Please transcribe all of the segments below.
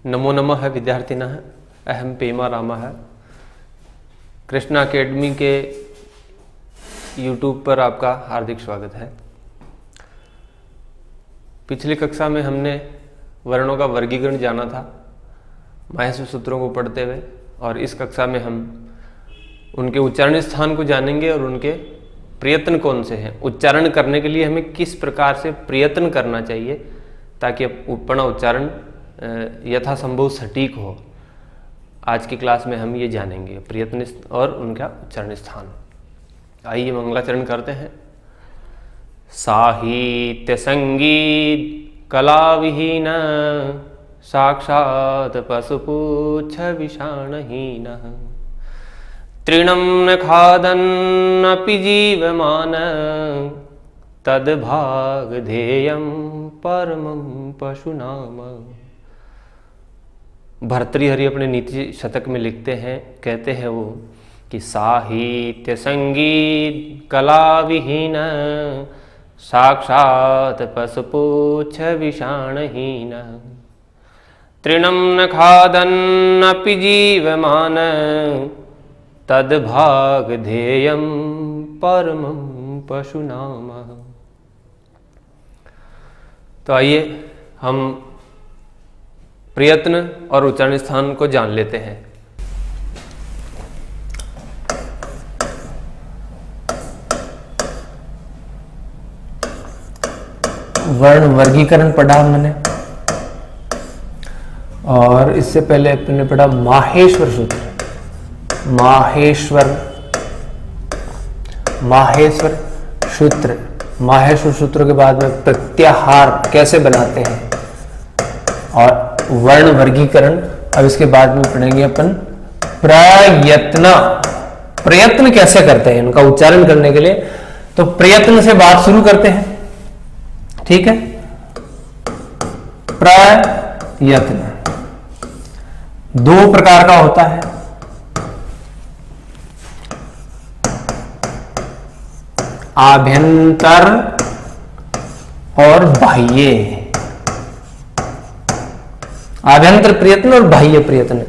नमो नमः विद्यार्थिनः, अहम पेमा रामः। कृष्णा अकेडमी के यूट्यूब पर आपका हार्दिक स्वागत है। पिछली कक्षा में हमने वर्णों का वर्गीकरण जाना था माहेश्वर सूत्रों को पढ़ते हुए, और इस कक्षा में हम उनके उच्चारण स्थान को जानेंगे और उनके प्रयत्न कौन से हैं। उच्चारण करने के लिए हमें किस प्रकार से प्रयत्न करना चाहिए ताकि अपना उच्चारण यथासंभव सटीक हो। आज की क्लास में हम ये जानेंगे प्रयत्न और उनका उच्चारण स्थान। आइए मंगलाचरण करते हैं। साहित्य संगीत कला विहीन साक्षात पशुपुच्छ विषाणहीन तृणं न खादन्नपि जीवमान तद्भागधेयं परमं पशुनाम। भर्तृहरि अपने नीति शतक में लिखते हैं, कहते हैं वो कि साहित्य संगीत कला विहीन साक्षात पशुपुच्छ विषाणहीन तृणं न खादन्नपि जीवमान तद्भागधेयं परमं पशुनाम। तो आइए हम प्रयत्न और उच्चारण स्थान को जान लेते हैं। वर्ण वर्गीकरण पढ़ा मैंने, और इससे पहले अपने पढ़ा माहेश्वर सूत्र। माहेश्वर सूत्र के बाद में प्रत्याहार कैसे बनाते हैं और वर्ण वर्गीकरण। अब इसके बाद में पढ़ेंगे अपन प्रयत्न कैसे करते हैं इनका उच्चारण करने के लिए। तो प्रयत्न से बात शुरू करते हैं, ठीक है। प्रयत्न दो प्रकार का होता है, आभ्यंतर और बाह्य। आभ्यंतर प्रयत्न और बाह्य प्रयत्न।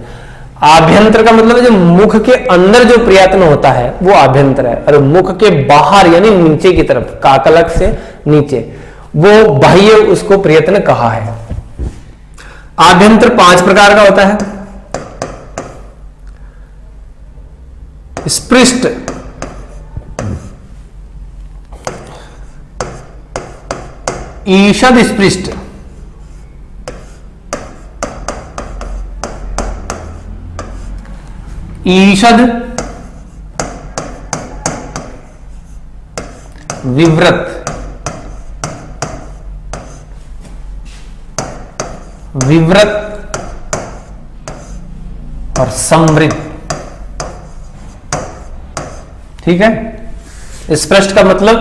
आभ्यंतर का मतलब जो मुख के अंदर जो प्रयत्न होता है वो आभ्यंतर है, और मुख के बाहर यानी नीचे की तरफ काकलक से नीचे वो बाह्य, उसको प्रयत्न कहा है। आभ्यंतर 5 प्रकार का होता है। स्पृष्ट, ईषद स्पृष्ट, ईषद विव्रत, और समृद्ध, ठीक है। स्पृष्ट का मतलब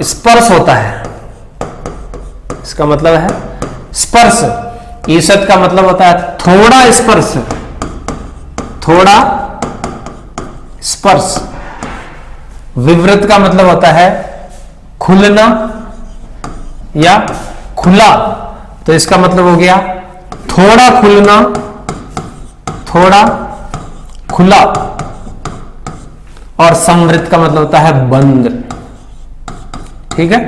स्पर्श होता है, इसका मतलब है स्पर्श। ईषद का मतलब होता है थोड़ा स्पर्श। विवृत का मतलब होता है खुलना या खुला, तो इसका मतलब हो गया थोड़ा खुलना, थोड़ा खुला। और समृद्ध का मतलब होता है बंद, ठीक है।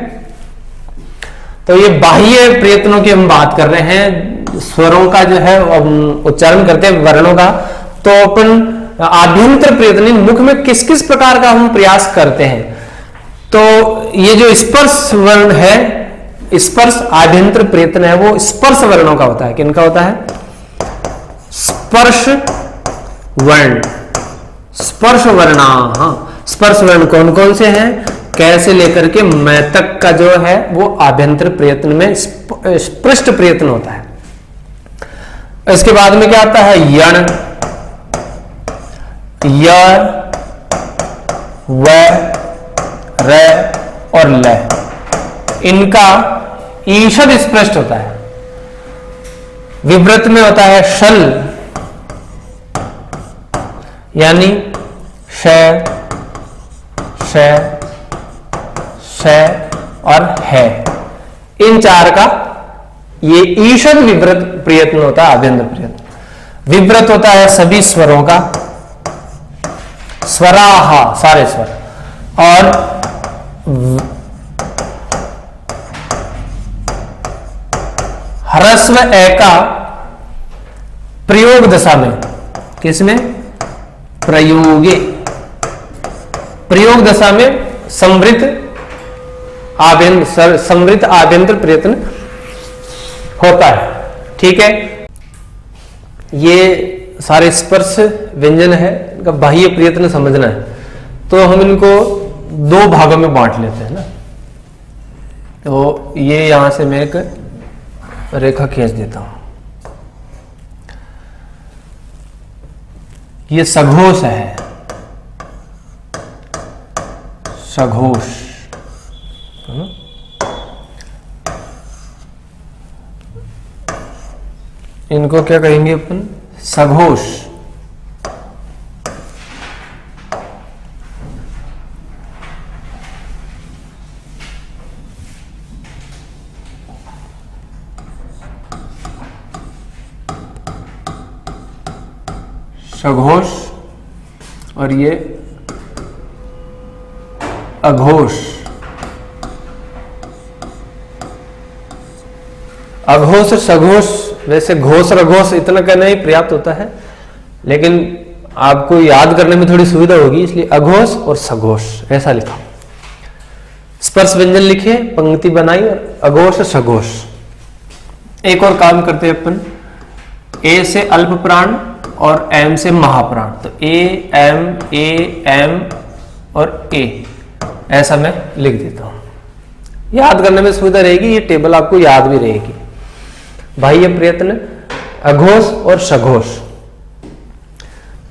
तो ये बाह्य प्रयत्नों की हम बात कर रहे हैं। स्वरों का जो है उच्चारण करते हैं वर्णों का, तो अपन आभ्यंतर प्रयत्न मुख में किस किस प्रकार का हम प्रयास करते हैं। तो ये जो स्पर्श वर्ण है, स्पर्श आभ्यंतर प्रयत्न है, वो स्पर्श वर्णों का होता है। किनका होता है? स्पर्श वर्ण, स्पर्श वर्णा। हाँ, स्पर्श वर्ण कौन कौन से हैं? कैसे लेकर के मैं तक का जो है वो आभ्यंतर प्रयत्न में स्पृष्ट प्रयत्न होता है। इसके बाद में क्या आता है? यण, य, व, र और ल। इनका ईषद स्पृष्ट होता है। विव्रत में होता है शल, यानी श, श, श और है। इन चार का ये ईषद विव्रत प्रयत्न होता है, आभ्यंतर प्रयत्न। विव्रत होता है सभी स्वरों का, स्वराहा सारे स्वर, और ह्रस्व ए का प्रयोग दशा में, किसमें? प्रयोगे, प्रयोग दशा में समृद्ध आभ्यंतर प्रयत्न होता है। ठीक है, ये सारे स्पर्श व्यंजन है, इनका बाह्य प्रयत्न समझना है। तो हम इनको दो भागों में बांट लेते हैं ना। तो ये यहां से मैं एक रेखा खींच देता हूं। ये सघोष है, सघोष, इनको क्या कहेंगे अपन? सघोष। सघोष, और ये अघोष। अघोष और सघोष, वैसे घोष और अघोष इतना कहना ही पर्याप्त होता है, लेकिन आपको याद करने में थोड़ी सुविधा होगी, इसलिए अघोष और सघोष ऐसा लिखा। स्पर्श व्यंजन लिखे, पंक्ति बनाई, और अघोष और सघोष। एक और काम करते हैं अपन, ए से अल्प प्राण और एम से महाप्राण। तो ए एम और ए, ऐसा मैं लिख देता हूं। याद करने में सुविधा रहेगी, ये टेबल आपको याद भी रहेगी। बाह्य प्रयत्न, अघोष और सघोष।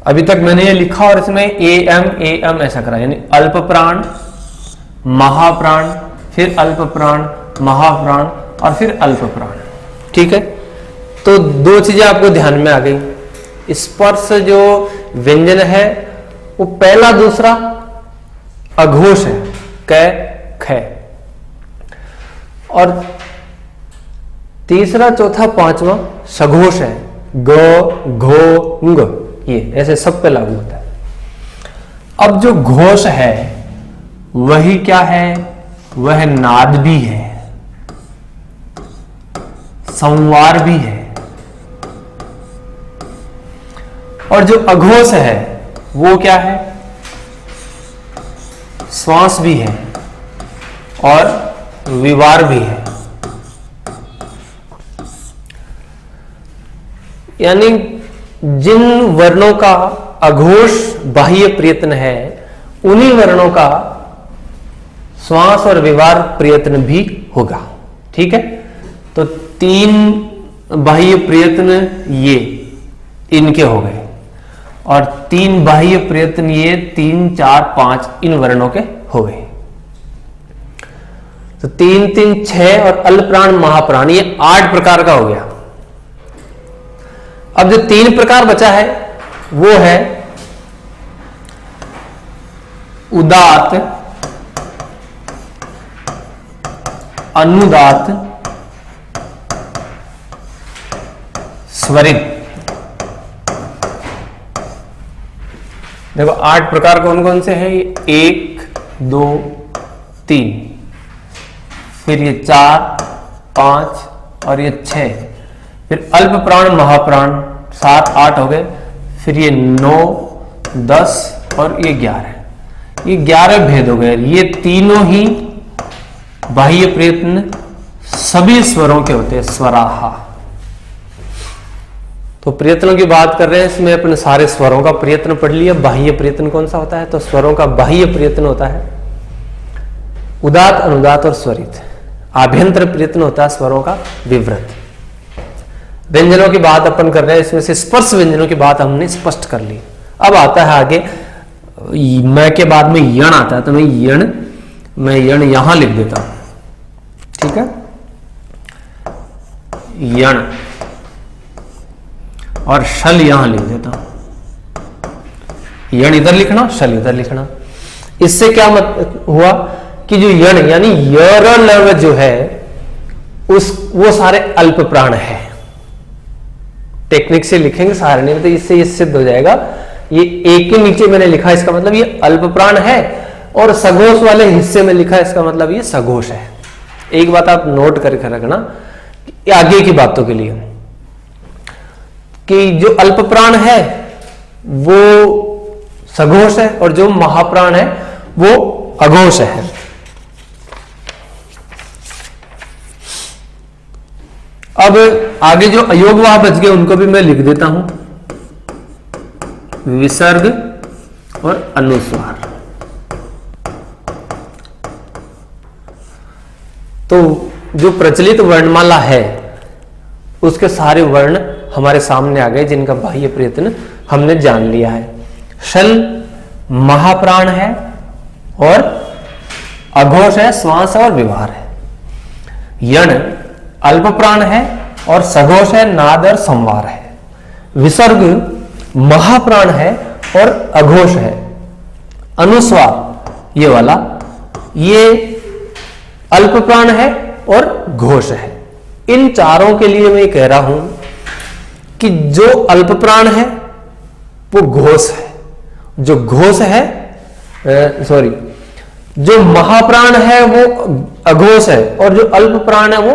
अभी तक मैंने ये लिखा और इसमें ए एम ऐसा करा, यानी अल्प प्राण, महाप्राण, फिर अल्प प्राण, महाप्राण, और फिर अल्प प्राण। ठीक है, तो दो चीजें आपको ध्यान में आ गई। स्पर्श जो व्यंजन है वो पहला दूसरा अघोष है, क ख, और तीसरा चौथा पांचवा सघोष है, ग घो ंग। ये ऐसे सब पे लागू होता है। अब जो घोष है वही क्या है? वह नाद भी है, संवार भी है, और जो अघोष है वो क्या है? श्वास भी है और विवार भी है। यानी जिन वर्णों का अघोष बाह्य प्रयत्न है, उन्हीं वर्णों का श्वास और विवार प्रयत्न भी होगा। ठीक है, तो तीन बाह्य प्रयत्न ये इनके हो गए, और तीन बाह्य प्रयत्न ये 3 4 5 इन वर्णों के हो गए। तो 3 3 6 और अल्पप्राण महाप्राण, ये 8 प्रकार का हो गया। अब जो 3 प्रकार बचा है वो है उदात, अनुदात, स्वरित। देखो 8 प्रकार कौन कौन से हैं? 1 2 3, फिर ये 4 5 और ये 6, फिर अल्प प्राण महाप्राण 7 8 हो गए, फिर ये 9 10 और ये 11। ये 11 भेद हो गए। ये तीनों ही बाह्य प्रयत्न सभी स्वरों के होते हैं, स्वराहा। तो प्रयत्नों की बात कर रहे हैं, इसमें अपने सारे स्वरों का प्रयत्न पढ़ लिया। बाह्य प्रयत्न कौन सा होता है? तो स्वरों का बाह्य प्रयत्न होता है उदात, अनुदात और स्वरित। आभ्यंतर प्रयत्न होता है स्वरों का विव्रत। व्यंजनों की बात अपन कर रहे हैं, इसमें से स्पर्श व्यंजनों की बात हमने स्पष्ट कर ली। अब आता है आगे मैं के बाद में यण आता है, तो मैं यण यहां लिख देता हूं। ठीक है, यण, और शल यहां लिख देता हूं। यण इधर लिखना, शल इधर लिखना। इससे क्या मत हुआ कि जो यण यानी यर लव जो है वो सारे अल्प प्राण है। टेक्निक से लिखेंगे सारणी में तो इससे ये सिद्ध हो जाएगा। ये एक के नीचे मैंने लिखा, इसका मतलब ये अल्प प्राण है, और सघोष वाले हिस्से में लिखा, इसका मतलब ये सघोष है। एक बात आप नोट करके रखना आगे की बातों के लिए, कि जो अल्प प्राण है वो सघोष है और जो महाप्राण है वो अघोष है। अब आगे जो अयोग वहां बच गए उनको भी मैं लिख देता हूं, विसर्ग और अनुस्वार। तो जो प्रचलित वर्णमाला है उसके सारे वर्ण हमारे सामने आ गए, जिनका बाह्य प्रयत्न हमने जान लिया है। शल महाप्राण है और अघोष है, श्वास और विवार है। यण अल्प प्राण है और सघोष है, नाद और संवार है। विसर्ग महाप्राण है और अघोष है। अनुस्वार ये वाला ये अल्प प्राण है और घोष है। इन चारों के लिए मैं कह रहा हूं कि जो अल्प प्राण है वो घोष है, जो घोष है जो महाप्राण है वो अघोष है और जो अल्प प्राण है वो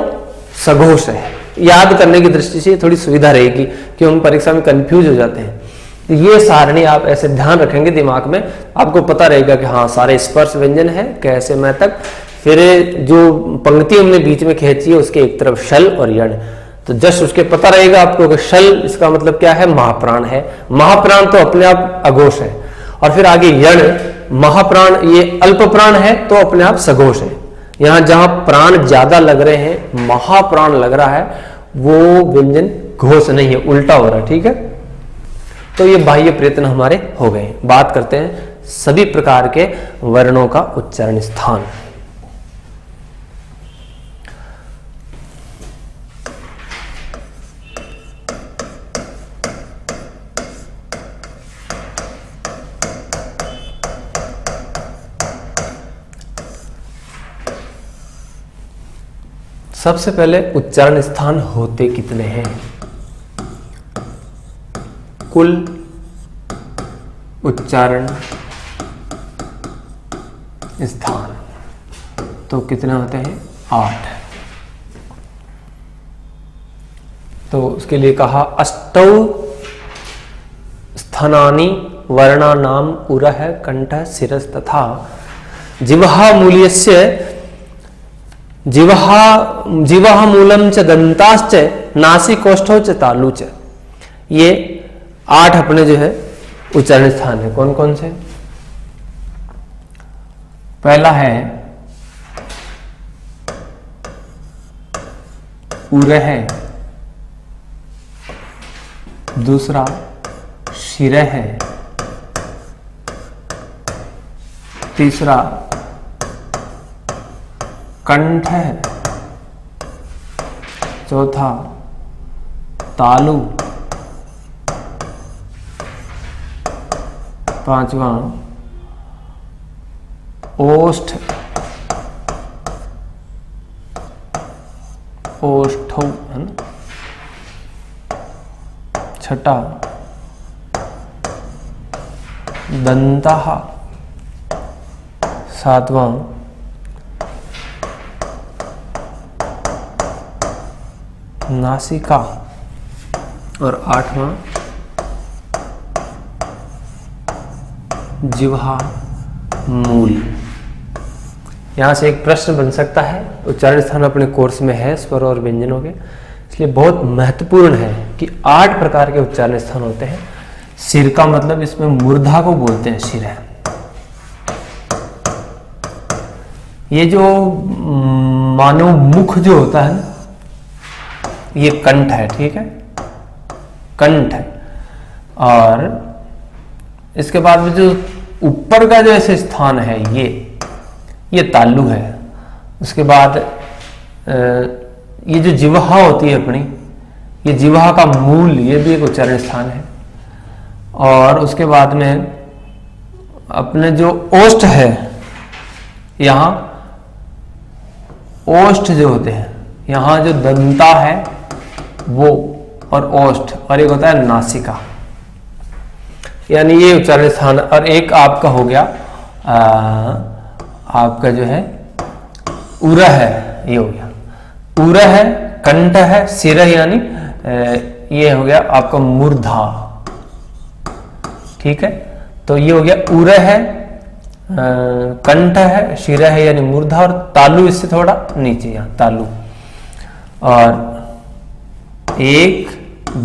सघोष है। याद करने की दृष्टि से थोड़ी सुविधा रहेगी कि हम परीक्षा में कंफ्यूज हो जाते हैं। ये सारणी आप ऐसे ध्यान रखेंगे दिमाग में, आपको पता रहेगा कि हाँ सारे स्पर्श व्यंजन है कैसे मैं तक, फिर जो पंक्ति हमने बीच में खींची है उसके एक तरफ शल और यण, तो जस्ट उसके पता रहेगा आपको कि शल इसका मतलब क्या है, महाप्राण है। महाप्राण तो अपने आप अघोष है, और फिर आगे यण महाप्राण ये अल्प प्राण है तो अपने आप सघोष है। यहां जहां प्राण ज्यादा लग रहे हैं, महाप्राण लग रहा है, वो व्यंजन घोष नहीं है, उल्टा हो रहा है। ठीक है, तो ये बाह्य प्रयत्न हमारे हो गए। बात करते हैं सभी प्रकार के वर्णों का उच्चारण स्थान। सबसे पहले उच्चारण स्थान होते कितने हैं? कुल उच्चारण स्थान तो कितने होते हैं? 8। तो उसके लिए कहा अष्टौ स्थानानि वर्णानाम उरः कंठः शिरस् तथा जिह्वा मूल्यस्य जिह्वा मूलम च दंताश्च नासिकोष्ठौ च तालु च। ये 8 अपने जो है उच्चारण स्थान है। कौन कौन से? पहला है उरः, दूसरा शिरः, तीसरा कंठ है, चौथा तालु, पांचवा ओष्ठ, ओष्ठौ है ना, छठा दंतः, सातवां नासिका और 8वां जिह्वा मूल। यहां से एक प्रश्न बन सकता है, उच्चारण स्थान अपने कोर्स में है स्वर और व्यंजनों के, इसलिए बहुत महत्वपूर्ण है कि 8 प्रकार के उच्चारण स्थान होते हैं। सिर का मतलब इसमें मूर्धा को बोलते हैं सिर है। ये जो मानव मुख जो होता है ना, ये कंठ है। ठीक है, कंठ है। और इसके बाद में जो ऊपर का जो ऐसे स्थान है ये तालु है। उसके बाद ये जो जिह्वा होती है अपनी, ये जिह्वा का मूल, ये भी एक उच्चारण स्थान है। और उसके बाद में अपने जो ओष्ठ है, यहाँ ओष्ठ जो होते हैं यहां जो दंता है वो, और ओष्ठ, और एक होता है नासिका, यानी ये उच्चारण स्थान। और एक आपका हो गया आपका जो है उरह है, ये हो गया उरह है, कंठ है, सिर यानी ये हो गया आपका मूर्धा, ठीक है। तो ये हो गया उरह है, कंठ है, शिर है यानी मूर्धा, और तालु इससे थोड़ा नीचे, यहां तालु। और 1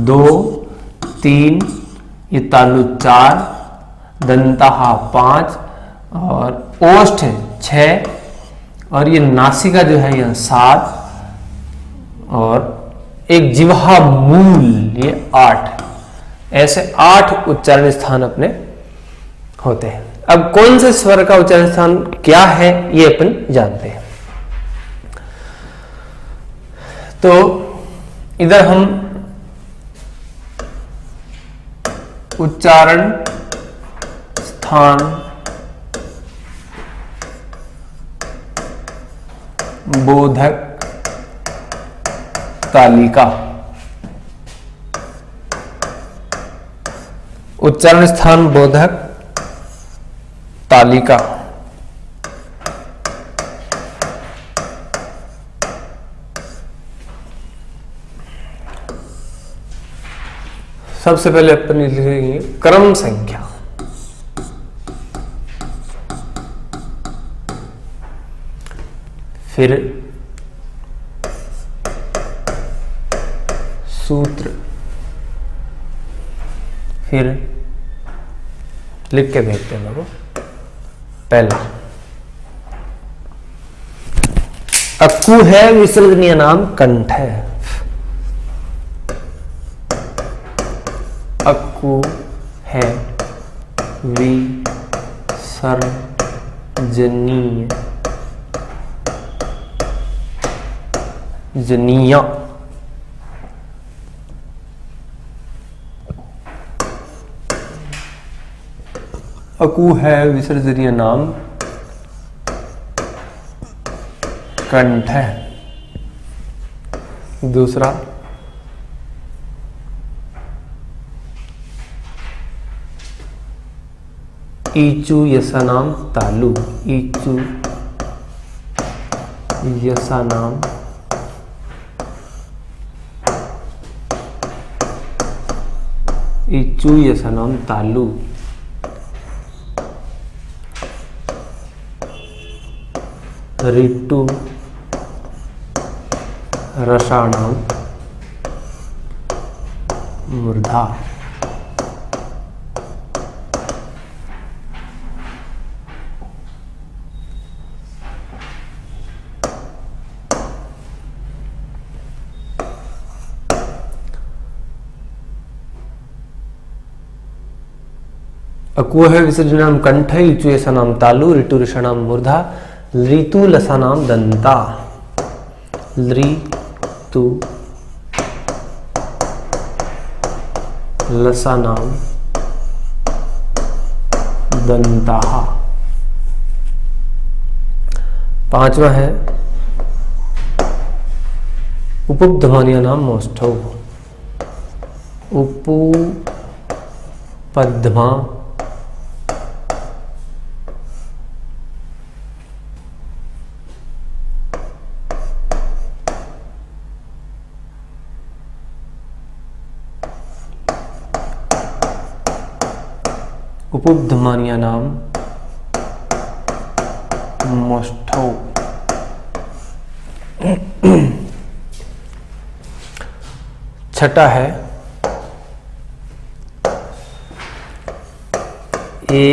2 3 ये तालु 4, दंताहा 5, और ओष्ठ 6, और ये नासिका जो है यह 7, और एक जिह्वा मूल ये 8। ऐसे 8 उच्चारण स्थान अपने होते हैं। अब कौन से स्वर का उच्चारण स्थान क्या है ये अपन जानते हैं। तो इधर हम उच्चारण स्थान बोधक तालिका, उच्चारण स्थान बोधक तालिका। सबसे पहले अपन लिखेंगे क्रम संख्या। फिर सूत्र, फिर लिख के भेजते हैं लोगों। पहला अक्कू है, विसर्जनीय नाम कंठ है। अक्कू है विसर्जनीय जनिया। अकू है विसर्जनीय नाम कंठ है। दूसरा ईचू यसा नाम तालु। ईचू यसा नाम ईचू यसा नाम तालु। ऋतु रसाणाम मूर्धा। अकु है विसर्जनाम कंठ, ईचु ऐसा नाम तालु, ऋतु ऋषणाम मूर्धा, ऋतु लसा नाम दंता। ऋतु लसा नाम दंता। पांचवा है उपध्मानीय नाम मोष्ठौ। उपपद्मा उपध्मानीय नाम मोष्ठौ। छठा है ए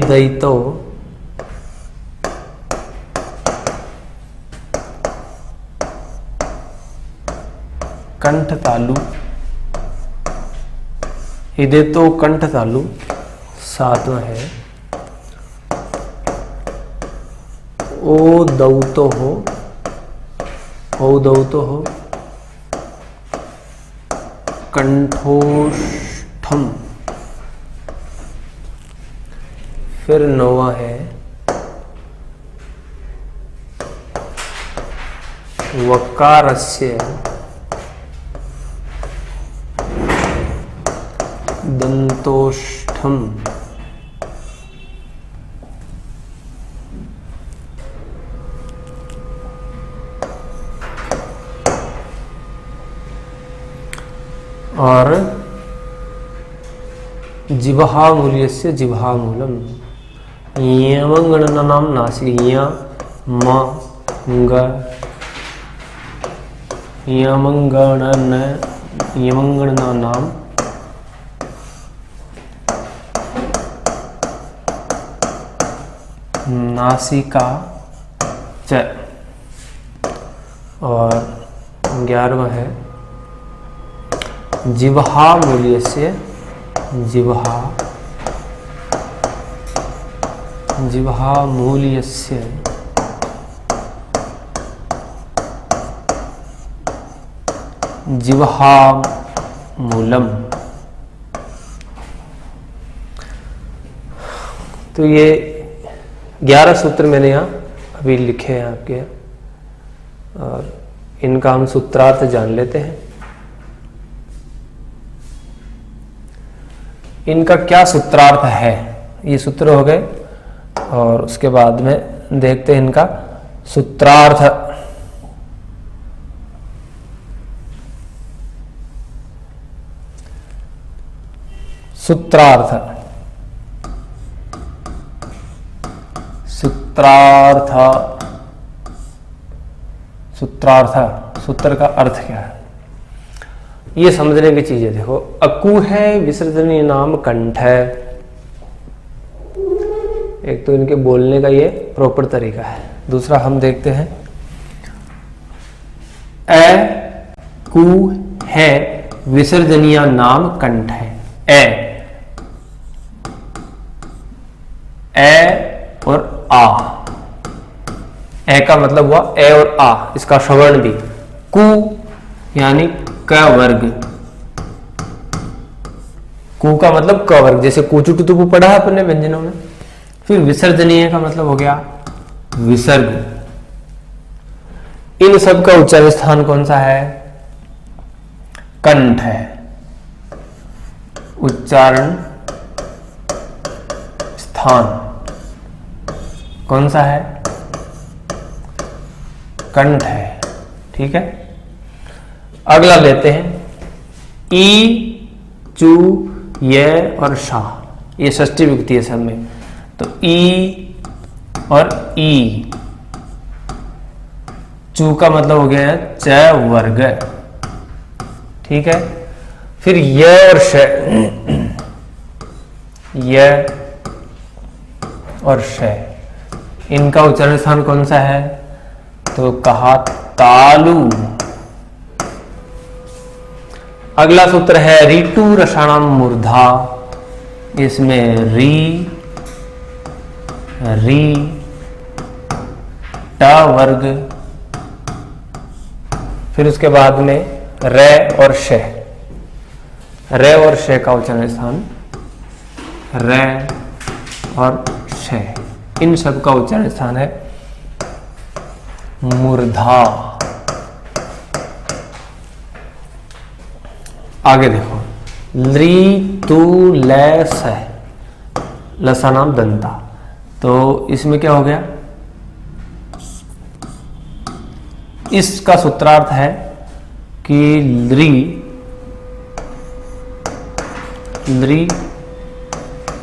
दैतो कंठ तालु। इधे तो कंठ तालु। सातवां है ओ दौतो हो। ओ दौतो हो कंठोष्ठम। फिर नौवा है वकारस्य दंतोष्ठम। और जिह्वा मूल्यस्य जिह्वा मूलम। यमंगणनाम नासिक यमंगणनाम नासिका च। और 11वां है जिह्वा मूल्यस्य जिह्वा मूल्यस्य जिह्वा मूलम। तो ये 11 सूत्र मैंने यहाँ अभी लिखे हैं आपके, और इनका हम सूत्रार्थ जान लेते हैं। इनका क्या सूत्रार्थ है, ये सूत्र हो गए, और उसके बाद में देखते हैं इनका सूत्रार्थ। सूत्रार्थ सूत्र का अर्थ क्या है, ये समझने की चीज है। देखो, अकु है विसर्जनीय नाम कंठ है। एक तो इनके बोलने का ये प्रॉपर तरीका है। दूसरा हम देखते हैं कु है विसर्जनीय नाम कंठ है। ए और आ, ए का मतलब हुआ ए और आ, इसका श्रवण भी। कु यानी क वर्ग, कु का मतलब क वर्ग, जैसे कुचु टुतु पढ़ा है अपने व्यंजनों में। फिर विसर्जनीय का मतलब हो गया विसर्ग। इन सब का उच्चारण स्थान कौन सा है? कंठ है। उच्चारण स्थान कौन सा है? कंठ है। ठीक है, अगला लेते हैं ई, चू, ये और शा। ये षष्ठी विभक्ति है सब में। तो ई और ई, चू का मतलब हो गया है च वर्ग। ठीक है, फिर य और श, य और श, इनका उच्चारण स्थान कौन सा है? तो कहा तालु। अगला सूत्र है ऋतु रसाणाम मूर्धा। इसमें री ट वर्ग, फिर उसके बाद में रे और श। रे और श का उच्चारण स्थान रे और श, इन सब का उच्चारण स्थान है मूर्धा। आगे देखो, ली तु ले स, लसा नाम दंता। तो इसमें क्या हो गया? इसका सूत्रार्थ है कि ली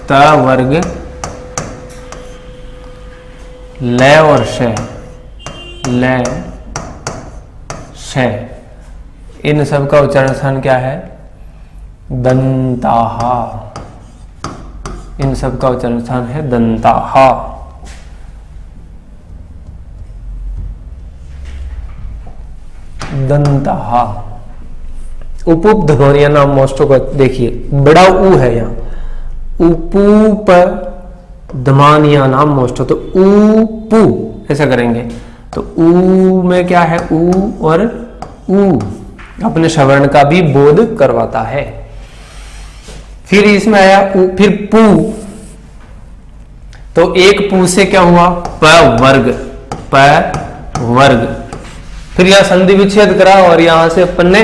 त वर्ग ले और श, ले श, इन सब का उच्चारण स्थान क्या है? दंताहा। इन सब का उच्चारण स्थान है दंताहा। दंताहा। उपुप ध्वनिया नाम मोस्टो को देखिए, बड़ा ऊ है यहाँ, उपूप धमानिया नाम मोस्टो। तो ऊपू ऐसा करेंगे तो ऊ में क्या है? ऊ और ऊ अपने श्रवण का भी बोध करवाता है। फिर इसमें आया ऊ, फिर पू। तो एक पू से क्या हुआ, प वर्ग, प वर्ग। फिर यहां संधि विच्छेद करा और यहां से अपन ने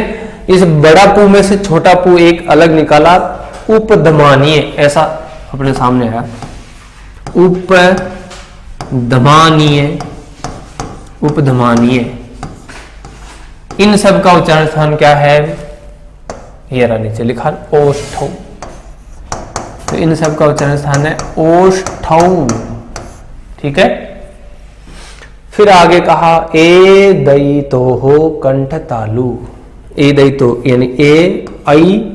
इस बड़ा पू में से छोटा पू एक अलग निकाला, उपधमानीय, ऐसा अपने सामने आया, उपधमानीय, उपधमानीय। इन सब का उच्चारण स्थान क्या है, ये रहा नीचे लिखा ओष्ठौ। तो इन सब का उच्चारण स्थान है ओष्ठौ, ठीक है। फिर आगे कहा ए दयितो हो कंठ तालु, ए दयितो यानी ए आई,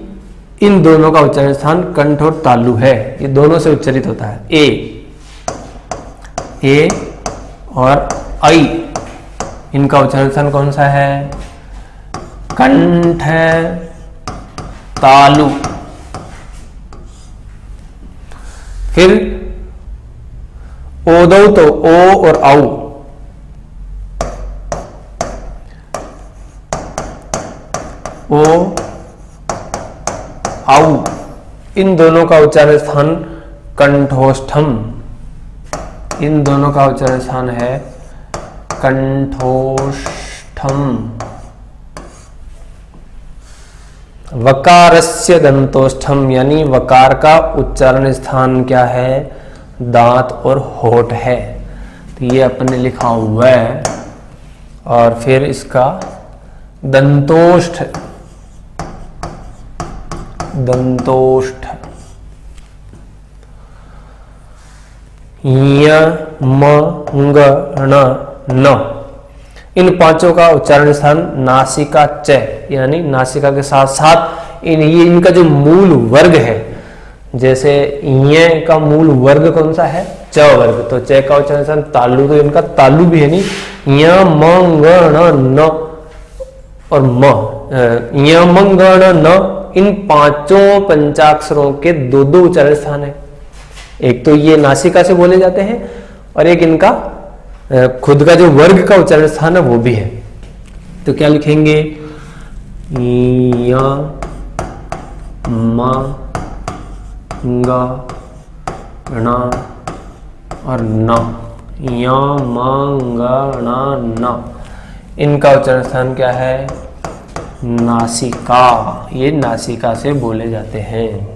इन दोनों का उच्चारण स्थान कंठ और तालु है, ये दोनों से उच्चारित होता है। ए और आई, इनका उच्चारण स्थान कौन सा है, कंठ तालु। फिर ओदौ तो ओ और औ, ओ औ, इन दोनों का उच्चारण स्थान कंठोष्ठम, इन दोनों का उच्चारण स्थान है कंठोष्ठम। वकारस्य दंतोष्ठम, यानी वकार का उच्चारण स्थान क्या है, दांत और होठ है। तो ये अपन ने लिखा हुआ है। और फिर इसका दंतोष्ठ, दंतोष्ठ, य म ङ ण न, इन पांचों का उच्चारण स्थान नासिका च, यानी नासिका के साथ साथ ये इनका जो मूल वर्ग है, जैसे य का मूल वर्ग कौन सा है, च वर्ग, तो च का उच्चारण स्थान तालु, तो इनका तालु भी है नहीं, य म ङ ण न और म, य म ङ ण न, इन पांचों पंचाक्षरों के दो दो उच्चारण स्थान है। एक तो ये नासिका से बोले जाते हैं और एक इनका खुद का जो वर्ग का उच्चारण स्थान है वो भी है। तो क्या लिखेंगे, य म ङ ण और न, य म ङ ण न, इनका उच्चारण स्थान क्या है, नासिका, ये नासिका से बोले जाते हैं।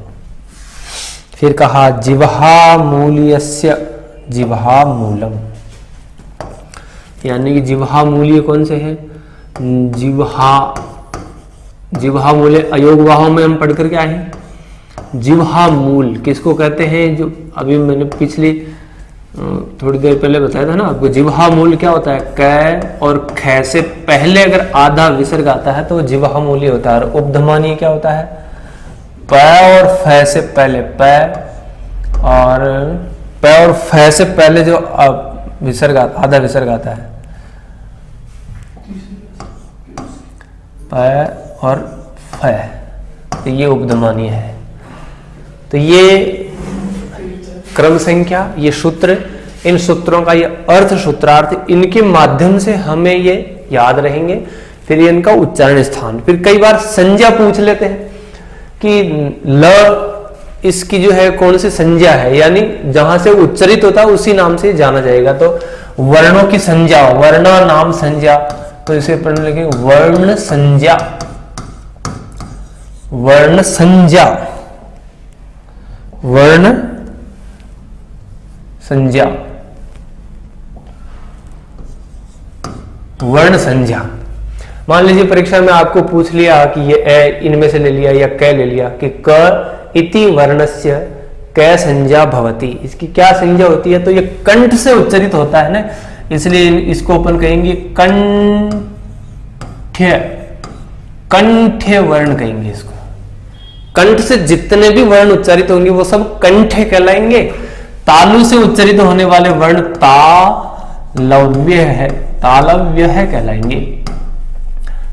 फिर कहा जिह्वा मूल्यस्य, जिह्वा मूलम, यानी कि जिह्वा मूल्य कौन से है, जिह्वा, जिह्वा मूल्य अयोगवाहों में हम पढ़कर के आए हैं। जिह्वा मूल किसको कहते हैं, जो अभी मैंने पिछली थोड़ी देर पहले बताया था ना आपको, जिह्वा मूल क्या होता है, क और ख से पहले अगर आधा विसर्ग आता है तो जिह्वा मूल्य होता है। और उपधमानीय क्या होता है, प और फ से पहले, प और फ से पहले जो विसर्ग आधा विसर्ग आता है, प और फ, तो ये उपधमानीय है। तो ये क्रम संख्या, ये सूत्र, इन सूत्रों का ये अर्थ, सूत्रार्थ, इनके माध्यम से हमें ये याद रहेंगे। फिर ये इनका उच्चारण स्थान। फिर कई बार संज्ञा पूछ लेते हैं कि ल इसकी जो है कौन सी संज्ञा है, यानी जहां से उच्चरित होता है उसी नाम से जाना जाएगा। तो वर्णों की संज्ञा, वर्णा नाम संज्ञा, तो इसे पढ़ने लगे वर्ण संज्ञा, वर्ण संज्ञा, वर्ण संज्ञा, वर्ण संज्ञा। मान लीजिए परीक्षा में आपको पूछ लिया कि ये ए इनमें से ले लिया या क ले लिया कि क इति वर्णस्य क संज्ञा भवति, इसकी क्या संज्ञा होती है, तो ये कंठ से उच्चरित होता है ना, इसलिए इसको अपन कहेंगे कंठ्य, कंठ्य वर्ण कहेंगे इसको। कंठ से जितने भी वर्ण उच्चारित होंगे वो सब कंठ्य कहलाएंगे। तालु से उच्चरित होने वाले वर्ण तालव्य है, तालव्य है कहलाएंगे,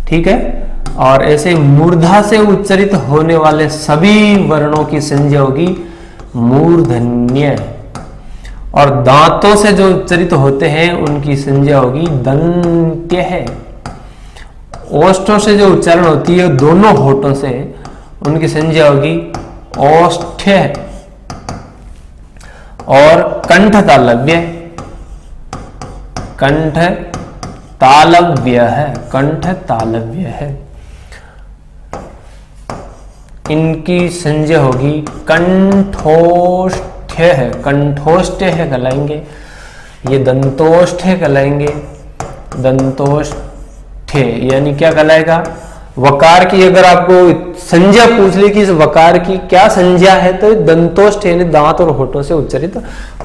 ठीक है। और ऐसे मूर्धा से उच्चरित होने वाले सभी वर्णों की संज्ञा होगी मूर्धन्य, और दांतों से जो उच्चरित होते हैं उनकी संज्ञा होगी दंत्य है। ओष्ठों से जो उच्चारण होती है दोनों होठों से, उनकी संज्ञा होगी ओष्ठ्य। और कंठ तालव्य, कंठ तालव्य है, कंठ तालव्य है। इनकी संज्ञा होगी कंठोष्ठ्य है, कंठोष्ठ्य है कहलाएंगे। ये दंतोष्ठ्य कहलाएंगे, दंतोष्ठ्य यानी क्या कहलाएगा? वकार की अगर आपको संज्ञा पूछ ली कि इस वकार की क्या संज्ञा है, तो दंतोष्ठ यानी दांत और होठों से उच्चारित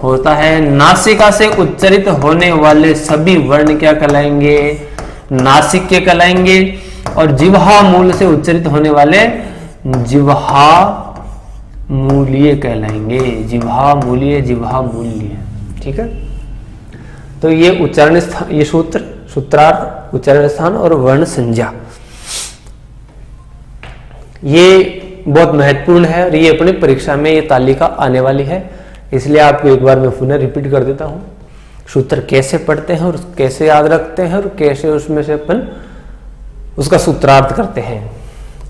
होता है। नासिका से उच्चारित होने वाले सभी वर्ण क्या कहलाएंगे? नासिक के कहलाएंगे। और जिह्वा मूल से उच्चारित होने वाले जिह्वा मूलीय कहलाएंगे, जिह्वा मूलीय, जिह्वा मूल्य। ठीक है, तो ये उच्चारण स्थान, ये सूत्र, सूत्रार्थ, उच्चारण स्थान और वर्ण संज्ञा, ये बहुत महत्वपूर्ण है और ये अपनी परीक्षा में ये तालिका आने वाली है। इसलिए आपको एक बार मैं पुनः रिपीट कर देता हूं, सूत्र कैसे पढ़ते हैं और कैसे याद रखते हैं और कैसे उसमें से अपन उसका सूत्रार्थ करते हैं।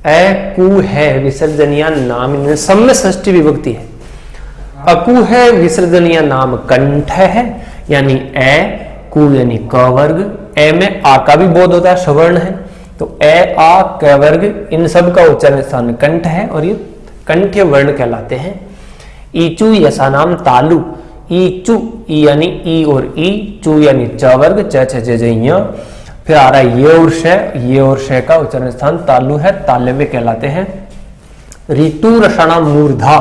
ए कु है विसर्जनीय नाम, सब में षष्ठी विभक्ति है। अकु है विसर्जनीय नाम, कंठ है यानी ए, कु यानी क वर्ग, ए में आ का भी बोध होता है, सवर्ण है, तो ए आ क वर्ग, इन सब का उच्चारण स्थान कंठ है और ये कंठ वर्ण कहलाते हैं। ईचु यसा नाम तालु, ईचु, ई यानी ई और ई, चु यानी च वर्ग, च छ ज य, फिर आ रहा है ये और श, ये और श का उच्चारण स्थान तालु है, तालव्य कहलाते हैं। ऋतु रषणा मूर्धा,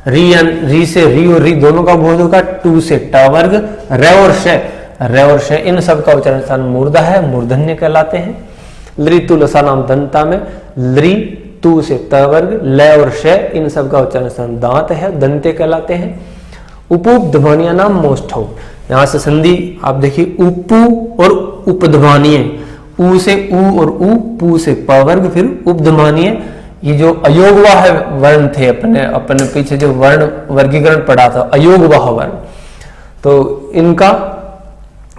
री से री और री दोनों का बोध होगा, टू से ट वर्ग, र और श, इन सब का उच्चारण स्थान मूर्धा है, मूर्धन्य कहलाते हैं। लृतु लसा नाम दंता में लृ तू से त वर्ग, ल और श, इन सब का उच्चारण स्थान दांत है, दंते कहलाते हैं। उपध्वनिया नाम मोष्ठौ, यहां से संधि आप देखिए, उपु और उपध्वनीय, उ से उ और उ, पू से प वर्ग, फिर उपध्वनीय। ये जो अयोगवाह वर्ण थे, अपने पीछे जो वर्ण वर्गीकरण पढ़ा था, अयोगवाह वर्ण, तो इनका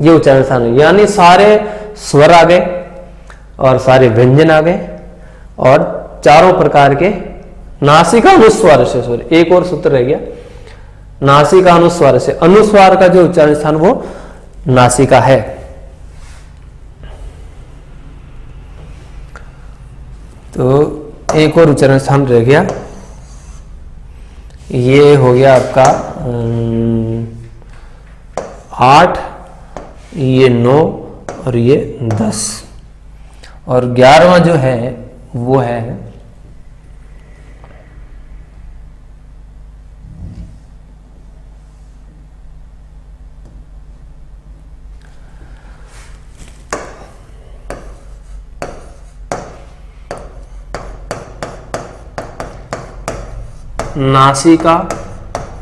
ये उच्चारण स्थान है, यानी सारे स्वर आ गए और सारे व्यंजन आ गए और चारों प्रकार के नासिका अनुस्वार से, सॉरी एक और सूत्र रह गया, नासिका अनुस्वार से, अनुस्वार का जो उच्चारण स्थान वो नासिका है। तो एक और उच्चारण स्थान रह गया, ये हो गया आपका 8, ये 9 और ये 10, और 11वां जो है वो है नासिका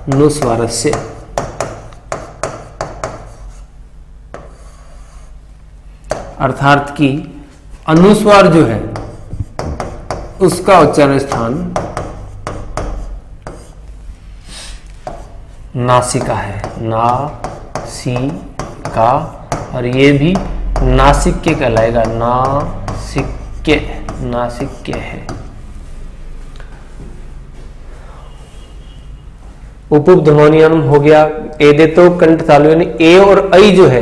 नुस्वारस्य, अर्थात कि अनुस्वार जो है उसका उच्चारण स्थान नासिका है, नासिका, और ये भी नासिक्य कहलाएगा, नासिक्य, नासिक्य है। उपध्वनियम हो गया, एदे तो कंठ तालु, यानी ए और ऐ जो है,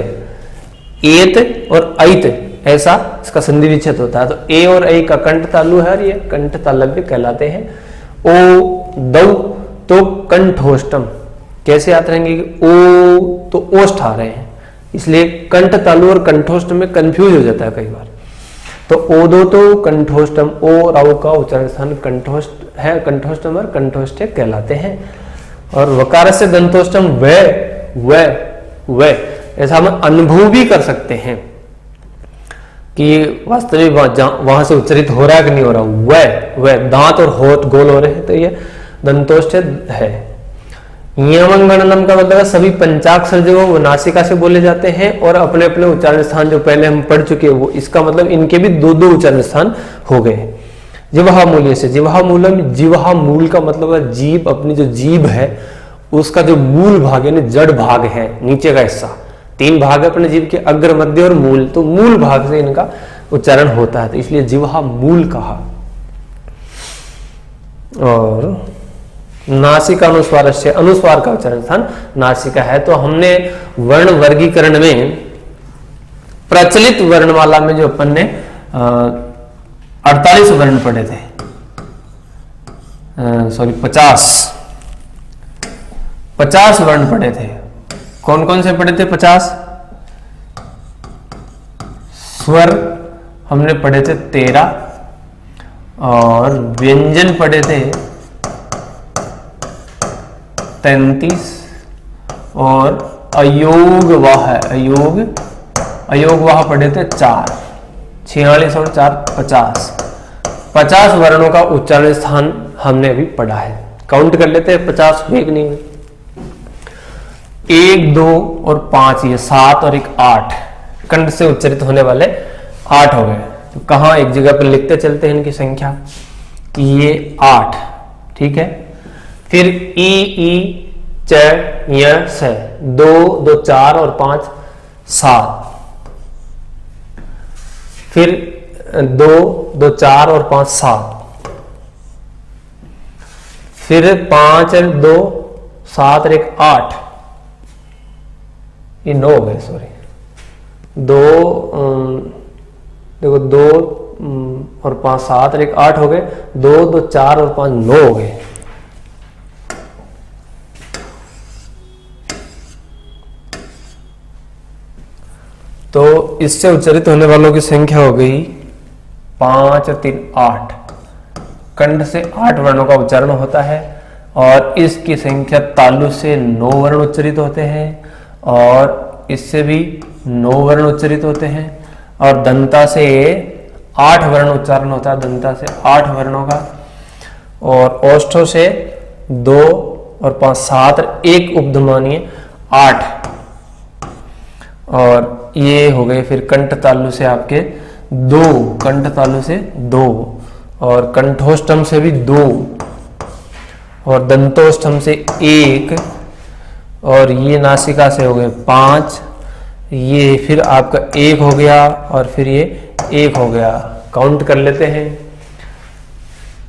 एत और ऐत, ऐसा इसका संधि विच्छेद होता है, तो ए और ऐ का कंठ तालु है और ये कंठ तालव्य कहलाते हैं। ओ दौ तो कंठोष्टम, कैसे याद रहेंगे कि ओ तो ओष्ठ आ रहे हैं, इसलिए कंठ तालु और कंठोष्ट में कंफ्यूज हो जाता है कई बार। तो ओ दो तो कंठोष्टम, ओ राउ का उच्चारण स्थान कंठोष्ट है, कंठोष्टम और कंठोष्ट कहलाते हैं। और वकार से दंतोष्टम व ऐसा हम अनुभव भी कर सकते हैं कि वास्तविक वहां से उच्चारित हो रहा है कि नहीं हो रहा, व दांत और होठ गोल हो रहे हैं, तो ये दंतोष्ट है। यमंगणनम का मतलब है सभी पंचाक्षर जो वो नासिका से बोले जाते हैं और अपने अपने उच्चारण स्थान जो पहले हम पढ़ चुके हैं वो, इसका मतलब इनके भी दो दो उच्चारण स्थान हो गए। जिह्वा मूल्य से, जिह्वा मूलम, जिह्वा मूल का मतलब है जीभ, अपनी जो जीभ है उसका जो मूल भाग यानी जड़ भाग है, नीचे का हिस्सा, 3 भाग है अपने जीभ के, अग्र मध्य और मूल, तो मूल भाग से इनका उच्चारण होता है, तो इसलिए जिह्वा मूल कहा। और नासिका अनुस्वारस्य, अनुस्वार का उच्चारण स्थान नासिका है। तो हमने वर्ण वर्गीकरण में प्रचलित वर्णमाला में जो अपन ने 48 वर्ण पढ़े थे, सॉरी 50 वर्ण पढ़े थे। कौन कौन से पढ़े थे? 50 स्वर हमने पढ़े थे 13 और व्यंजन पढ़े थे 33 और अयोगवाह पढ़े थे 4, 46 और 4 50। 50 वर्णों का उच्चारण स्थान हमने अभी पढ़ा है। काउंट कर लेते हैं 50 एक नहीं, 1 2 और 5, ये 7 और 1 8 कंठ से उच्चारित होने वाले 8 हो गए। तो कहाँ एक जगह पर लिखते चलते हैं इनकी संख्या कि ये 8, ठीक है। फिर ई च य स 2 2 4 और 5 7, फिर 2 2 4 और 5 7, फिर 5 और 2 7 और 1 8, ये 9 हो गए, सॉरी 2 देखो 2 और 5 7 और 1 8 हो गए, 2 2 4 और 5 9 हो गए। तो इससे उच्चारित होने वालों की संख्या हो गई 5 और 3 8। कंठ से 8 वर्णों का उच्चारण होता है और इसकी संख्या तालु से 9 वर्ण उच्चारित होते हैं और इससे भी 9 वर्ण उच्चारित होते हैं और दंता से 8 वर्ण उच्चारण होता है, दंता से 8 वर्णों का, और ओष्ठों से 2 और 5 7 और 1 उपधमानीय 8, और ये हो गए फिर कंठ तालु से आपके 2, कंठ तालु से 2 और कंठोष्ठम से भी 2 और दंतोष्ठम से 1 और ये नासिका से हो गए 5, ये फिर आपका 1 हो गया और फिर ये 1 हो गया। काउंट कर लेते हैं,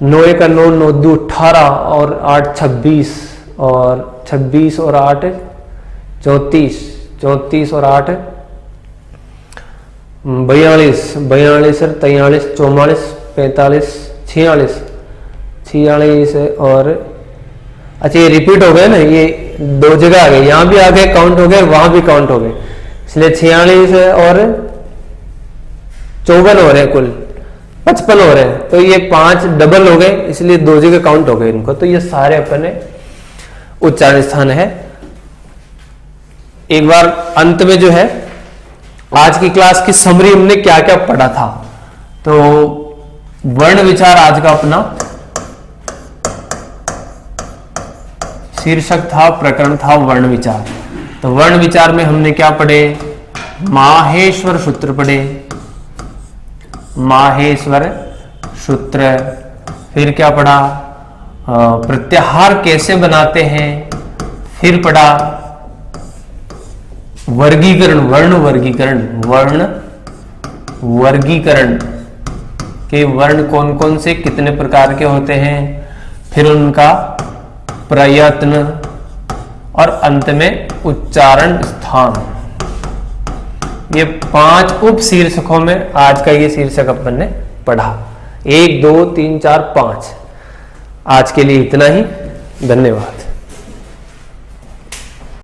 9 1 9 9 2 18 और 8 26 और 26 और 8 34, 34 और 8 42, 42 और 43 44 45 46, 46 और अच्छा ये रिपीट हो गए ना, ये 2 जगह आ गए, यहां भी आ गए काउंट हो गए, वहां भी काउंट हो गए, इसलिए 46 और 54 हो रहे हैं, कुल 55 हो रहे हैं। तो ये 5 डबल हो गए, इसलिए 2 जगह काउंट हो गए इनको। तो ये सारे अपने उच्चारण स्थान है। एक बार अंत में जो है आज की क्लास की समरी हमने क्या क्या पढ़ा था। तो वर्ण विचार आज का अपना शीर्षक था, प्रकरण था वर्ण विचार। तो वर्ण विचार में हमने क्या पढ़े? माहेश्वर सूत्र पढ़े, माहेश्वर सूत्र। फिर क्या पढ़ा? प्रत्याहार कैसे बनाते हैं। फिर पढ़ा वर्गीकरण, वर्ण वर्गीकरण, वर्ण वर्गीकरण के वर्ण कौन कौन से कितने प्रकार के होते हैं, फिर उनका प्रयत्न और अंत में उच्चारण स्थान। ये 5 उप शीर्षकों में आज का ये शीर्षक अपन ने पढ़ा। 1 2 3 4 5। आज के लिए इतना ही, धन्यवाद।